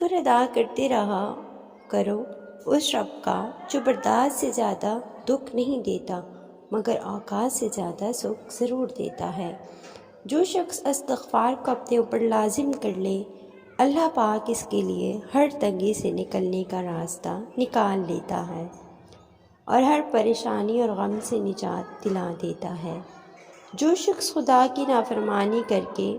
شکر ادا کرتے رہا کرو اس رب کا جو برداشت سے زیادہ دکھ نہیں دیتا مگر اوقات سے زیادہ سکھ ضرور دیتا ہے۔ جو شخص استغفار کو اپنے اوپر لازم کر لے اللہ پاک اس کے لیے ہر تنگی سے نکلنے کا راستہ نکال لیتا ہے اور ہر پریشانی اور غم سے نجات دلا دیتا ہے۔ جو شخص خدا کی نافرمانی کر کے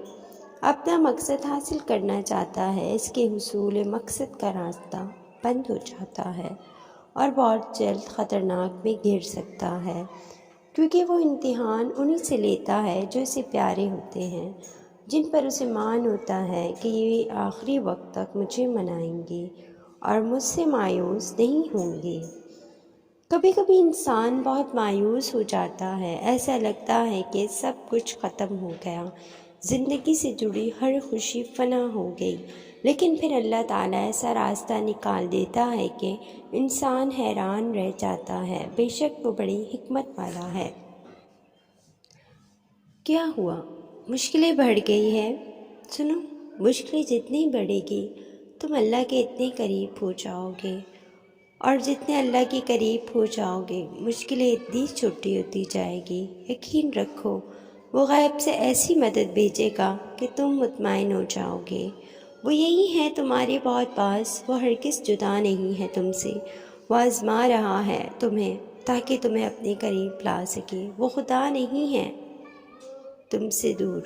اپنا مقصد حاصل کرنا چاہتا ہے اس کے حصول مقصد کا راستہ بند ہو جاتا ہے اور بہت جلد خطرناک میں گر سکتا ہے، کیونکہ وہ امتحان انہی سے لیتا ہے جو اسے پیارے ہوتے ہیں، جن پر اسے مان ہوتا ہے کہ یہ آخری وقت تک مجھے منائیں گے اور مجھ سے مایوس نہیں ہوں گے۔ کبھی کبھی انسان بہت مایوس ہو جاتا ہے، ایسا لگتا ہے کہ سب کچھ ختم ہو گیا، زندگی سے جڑی ہر خوشی فنا ہو گئی، لیکن پھر اللہ تعالیٰ ایسا راستہ نکال دیتا ہے کہ انسان حیران رہ جاتا ہے۔ بے شک وہ بڑی حکمت والا ہے۔ کیا ہوا؟ مشکلیں بڑھ گئی ہے؟ سنو، مشکلیں جتنی بڑھے گی تم اللہ کے اتنے قریب ہو جاؤ گے، اور جتنے اللہ کے قریب ہو جاؤ گے مشکلیں اتنی چھوٹی ہوتی جائے گی۔ یقین رکھو وہ غیب سے ایسی مدد بھیجے گا کہ تم مطمئن ہو جاؤ گے۔ وہ یہی ہے تمہارے بہت پاس، وہ ہرگز جدا نہیں ہے تم سے، وہ آزما رہا ہے تمہیں تاکہ تمہیں اپنے قریب لا سکے۔ وہ خدا نہیں ہے تم سے دور۔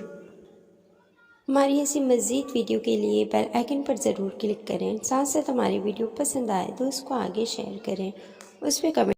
ہماری ایسی مزید ویڈیو کے لیے بیل آئیکن پر ضرور کلک کریں، ساتھ ساتھ ہماری ویڈیو پسند آئے تو اس کو آگے شیئر کریں، اس پہ کمنٹ